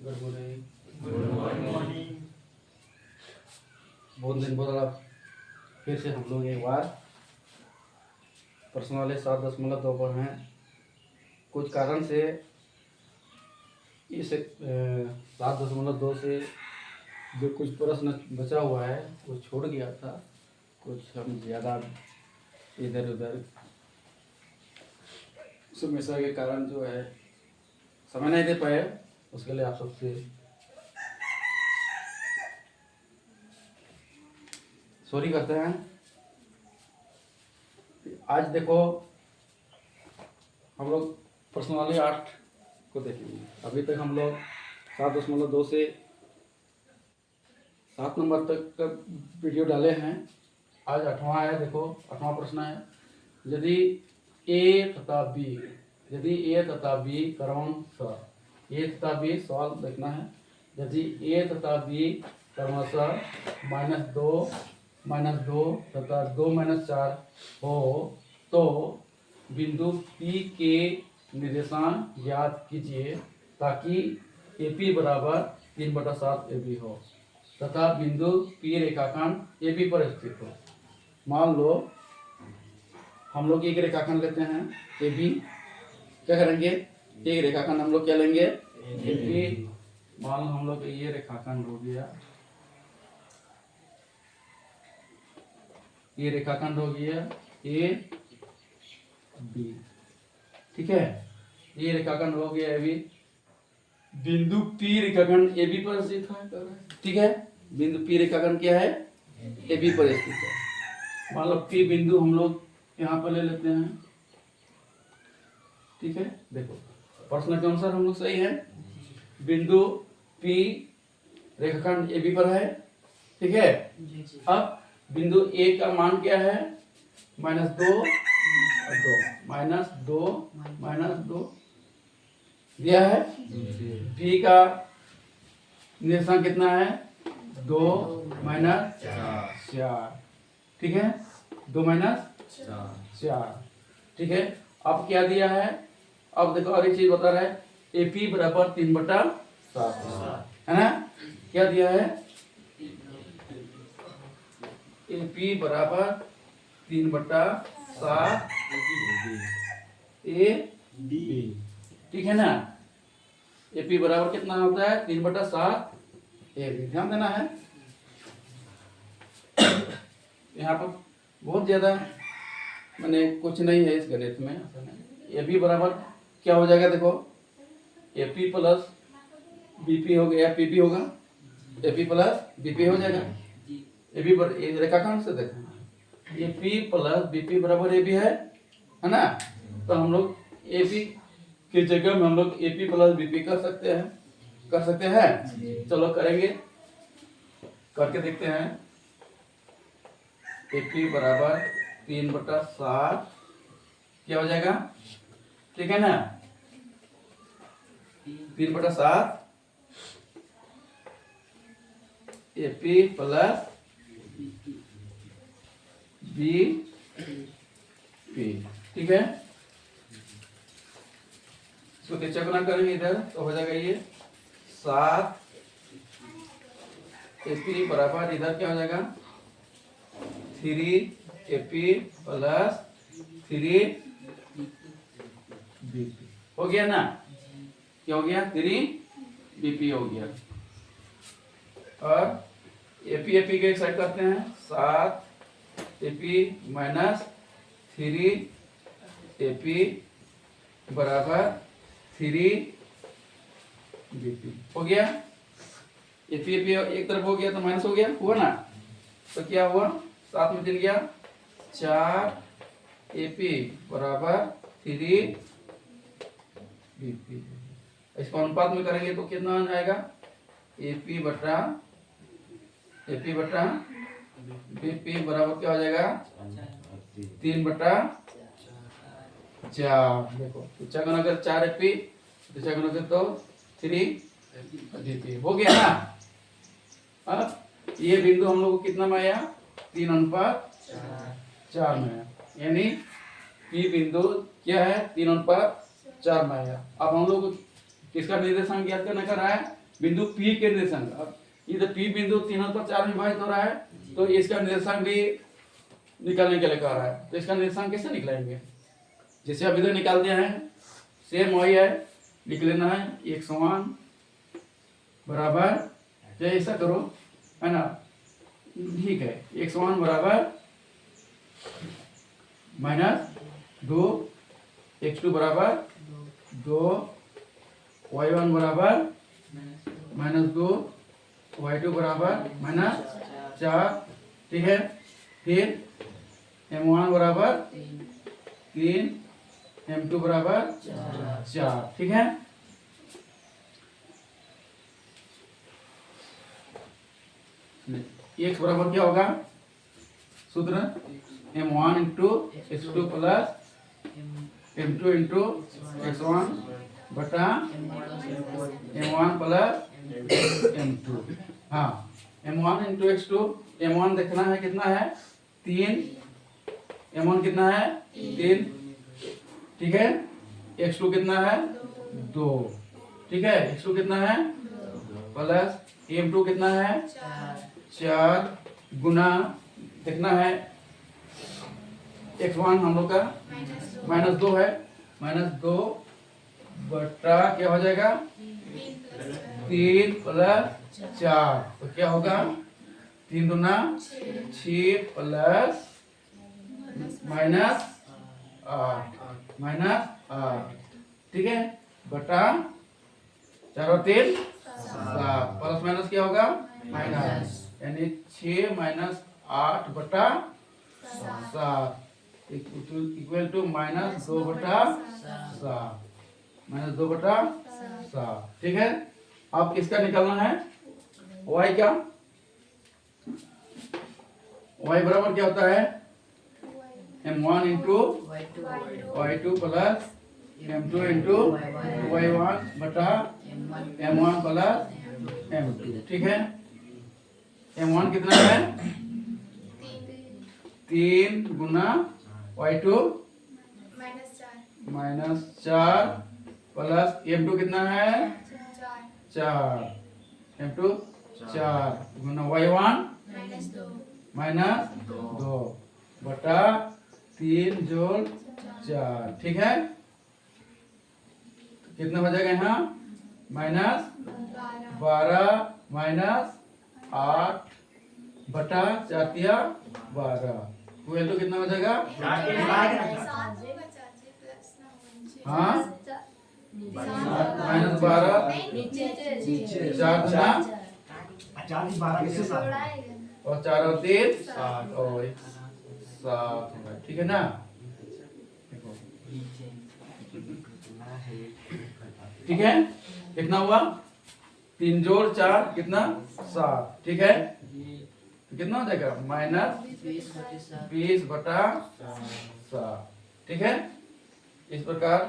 Good morning. Good morning. बहुत दिन बाद फिर से हम लोग एक बार प्रश्न वाले 7.2 पर हैं। कुछ कारण से इस 7.2 से जो कुछ प्रश्न बचा हुआ है वो छोड़ गया था। कुछ हम ज़्यादा इधर उधर समस्या के कारण जो है समय नहीं दे पाए, उसके लिए आप सबसे सॉरी करते हैं। आज देखो हम लोग प्रश्न वाले 8 को देखेंगे। अभी तक हम लोग 7.2 से 7 नंबर तक का वीडियो डाले हैं। आज 8वां है। देखो 8वां प्रश्न है, यदि ए तथा बी क्रमशः ए तथा बी सवाल देखना है। यदि ए तथा बी क्रमशः -2 तथा 2-4 हो तो बिंदु P के निर्देशांक ज्ञात कीजिए ताकि AP बराबर 3/7 AB हो तथा बिंदु P रेखाखंड AB पर स्थित हो। मान लो हम लोग एक रेखाखंड लेते हैं AB। क्या करेंगे, एक रेखाखंड हम लोग क्या लेंगे, AB। मान लो हम लोग ये रेखाखंड हो गया, ये रेखाखंड हो गया AB, ठीक है। ये रेखाखंड हो गया AB। बिंदु P रेखाखंड AB पर स्थित है, ठीक है। बिंदु P रेखाखंड क्या है, AB पर स्थित है। मान लो P बिंदु हम लोग यहाँ पर ले लेते हैं, ठीक है। देखो प्रश्न के अनुसार हम लोग सही है। बिंदु P रेखाखंड AB पर है, ठीक है। अब बिंदु A का मान क्या है, -2 -2 दिया है। P का निर्देशांक कितना है, 2 - 4, ठीक है। 2 - 4, ठीक है। अब क्या दिया है, अब देखो और एक चीज बता रहा है, AP बराबर 3/7 है ना। क्या दिया है, AP बराबर 3/7 AB, ठीक है ना। AP बराबर कितना होता है, 3/7 AB। ध्यान देना है, यहाँ पर बहुत ज्यादा मैंने कुछ नहीं है इस गणित में। AB बराबर क्या हो जाएगा, देखो AP प्लस BP हो गया, PP होगा, AP प्लस BP हो जाएगा। AB रेखाखंड से देखो, AP प्लस BP बराबर AB है ना। तो हम लोग AB की जगह में हम लोग AP प्लस BP कर सकते हैं। चलो करेंगे, करके देखते हैं। AP बराबर 3/7 क्या हो जाएगा, ठीक है ना। 3/7 AP प्लस BP, ठीक है। इसको तिरछा गुना करेंगे इधर तो हो जाएगा ये 7 AP बराबर इधर क्या हो जाएगा, 3 AP प्लस 3 BP हो गया ना। क्या हो गया, 3 BP हो गया। और AP के एक साइड करते हैं, 7 AP माइनस 3 AP बराबर 3 BP हो गया। AP एक तरफ हो गया तो माइनस हो गया, हुआ ना। तो क्या हुआ, 7 में 3 गया, 4 AP बराबर 3 BP। इसको अनुपात में करेंगे तो कितना आ जाएगा, AP बटा BP बराबर क्या हो जाएगा, 3/4। देखो तिरछा गुना कर 4 AP, तिरछा गुना कर तो 3 BP हो गया ना। अब ये बिंदु हम लोग को कितना में आया, 3:4 में आया, यानी P बिंदु क्या है, 3:4 में आया। अब हम लोग को किसका निर्देशांक ज्ञात करने का रहा है, बिंदु P के निर्देशांक। अब ये तो P बिंदु तीनों पर 4 विभाजित हो रहा है, तो इसका निर्देशांक भी निकालने के लिए कह रहा है। तो इसका निर्देशांक कैसे निकालेंगे? जैसे अभी तो निकाल दिया है, सेम वही है, लिख लेना है x1 बराबर, चाहे ऐसा करो है ना, ठीक है, x1 बराबर -2, x2 बराबर 2, y1 बराबर -2, y2 बराबर -4, ठीक है। फिर m1 बराबर 3, m2 बराबर 4, ठीक है। x बराबर क्या होगा सूत्र? m1 into x2 plus m2 into x1 बटा m1 प्लस m2। हाँ, m1 इंटू x2, m1 देखना है कितना है 3, m1 कितना है 3, ठीक है। x2 कितना है 2, ठीक है। x2 कितना है प्लस m2 कितना है 4 गुना देखना है x1 हम लोग का -2 है, -2 बटा क्या हो जाएगा 3 प्लस 4, तो क्या होगा 3 दूना 6 प्लस -8, ठीक है, बटा 4 और 3 7, प्लस माइनस क्या होगा माइनस, यानी 6 - 8 बटा 7 इक्वल टू -2 बटा 7, -2 बटा 7, ठीक है। अब किसका निकालना है y का? y बराबर क्या होता है m1 into y2 plus m2 into y1 बटा m1 प्लस m2, ठीक है। m1 कितना है 3 गुना y2 -4 प्लस m2 कितना है 4, m2 4 गुना y1 -2 बटा 3 जोड़ 4, ठीक है। कितना हो जाएगा यहाँ -12 -8 बटा 4 12, इक्वल टू कितना हो जाएगा हाँ -12 4 और 4 और 3 7 और 7, ठीक है ना। ठीक है, कितना हुआ 3 जोड़ 4 कितना 7, ठीक है। तो कितना हो जाएगा -20 बटा 7, ठीक है। इस प्रकार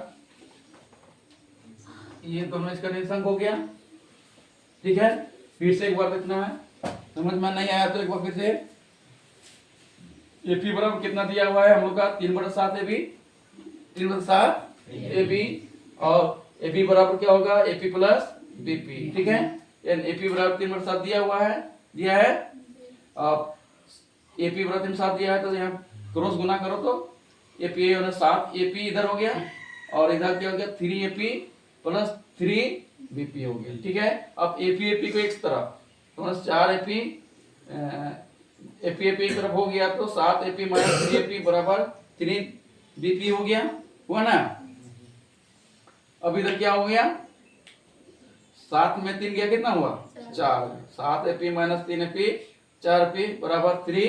ये दोनों इसका निर्देशांक हो गया, ठीक है। फिर से एक बार देखना है, समझ में नहीं आया तो एक बार फिर से एपी बराबर कितना दिया हुआ है हम लोग का 3/7 AB, 3/7 AB, और एपी बराबर क्या होगा एपी प्लस बीपी, ठीक है। एपी बराबर 3/7 दिया है। अब एपी बराबर 3/7 दिया है, तो यहाँ क्रॉस गुना करो तो एपी 7 एपी इधर हो गया, और इधर क्या हो गया 3 एपी प्लस 3 बीपी हो गया, ठीक है। अब एपी को एक तरफ तो 4 एपी एपी एक तरफ हो गया, तो 7 एपी माइनस 3 एपी बराबर 3 बीपी हो गया, हुआ ना। अब इधर क्या हो गया 7 में 3 गया, कितना हुआ 4, 7 एपी माइनस 3 एपी 4 एपी बराबर 3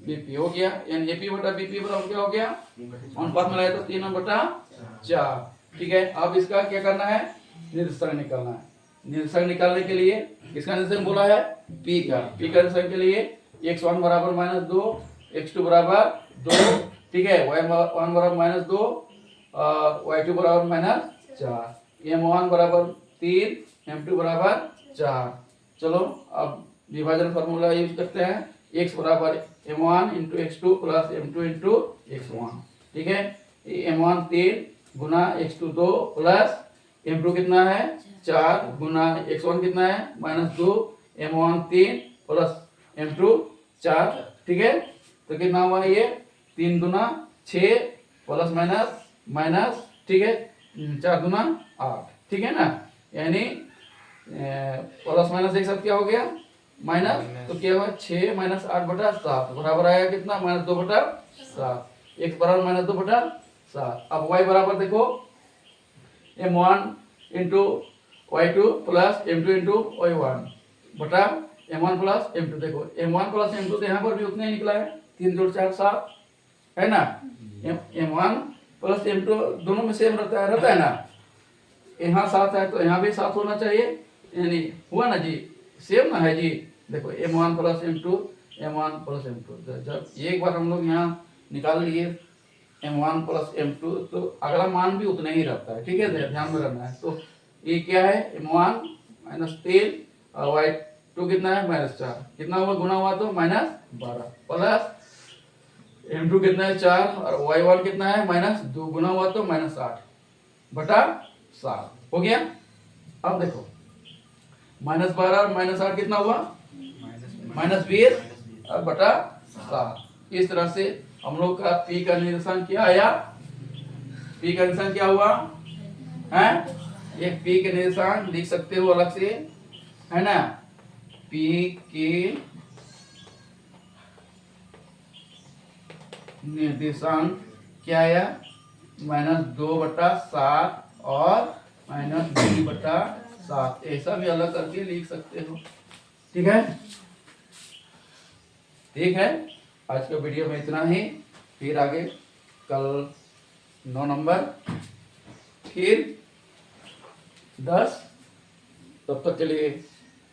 बीपी हो गया, यानी एपी बटा बीपी बराबर क्या हो गया अनुपात में लाए तो 3/4, ठीक है। अब इसका क्या करना है निर्देशांक निकालना है। निर्देशांक निकालने के लिए किसका निर्देशांक बोला है p का निर्देशांक के लिए x1 बराबर -2, x2 बराबर 2, ठीक है, y1 बराबर -2 और y2 बराबर -4, m1 बराबर 3, m2 बराबर 4। चलो अब विभाजन फार्मूला यूज करते हैं, x बराबर m1 into x2 plus m2 into x1, ठीक है। m1 3 गुना x2 2 प्लस m2 कितना है 4 गुना x1 कितना है -2 m1 3 प्लस m2 4, ठीक है। तो कितना हुआ ये 3 दूना 6 प्लस माइनस माइनस, ठीक है, 4 दूना 8, ठीक है ना। यानी प्लस माइनस एक साथ क्या हो गया माइनस, तो क्या हुआ 6 माइनस 8 बटा 7 बराबर आएगा कितना -2 बटा 7। x बराबर -2 बटा 7। अब y बराबर देखो m1 into y2 plus m2 into y1 बटा m1 प्लस m2। देखो m1 प्लस m2 तो यहाँ पर भी उतना ही निकला है, 3 जोड़ 4 7 है ना। m1 प्लस m2 दोनों में सेम रहता है ना। यहाँ 7 है तो यहाँ भी 7 होना चाहिए, यानी हुआ ना जी, सेम ना है जी। देखो m1 plus m2 m1 plus m2, जब एक बार हम लोग यहाँ निकाल लिए m1 प्लस m2 तो अगला मान भी उतना ही रहता है, ठीक है, ध्यान में रखना है। तो ये क्या है m1 -3 और y2 कितना है -4, कितना हुआ गुना हुआ तो -12 प्लस m2 कितना है 4 और y1 कितना है -2 गुना हुआ तो -8 बटा 7 हो गया। अब देखो -12 और -8 कितना हुआ -20 और बटा 7। इस तरह से हम लोग का p का निरसन क्या आया, p का निरसन क्या हुआ है, एक p के निरसन लिख सकते हो अलग से, है ना। p के निर्देशांक क्या आया -2 बटा 7 और -2 बटा 7, ऐसा भी अलग करके लिख सकते हो, ठीक है। ठीक है, आज का वीडियो में इतना ही, फिर आगे कल 9 नंबर फिर 10, तब तक के लिए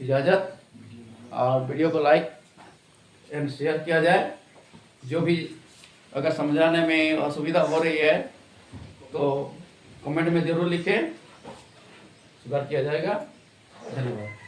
इजाज़त। और वीडियो को लाइक एंड शेयर किया जाए। जो भी अगर समझाने में असुविधा हो रही है तो कमेंट में ज़रूर लिखें, सुधार किया जाएगा। धन्यवाद।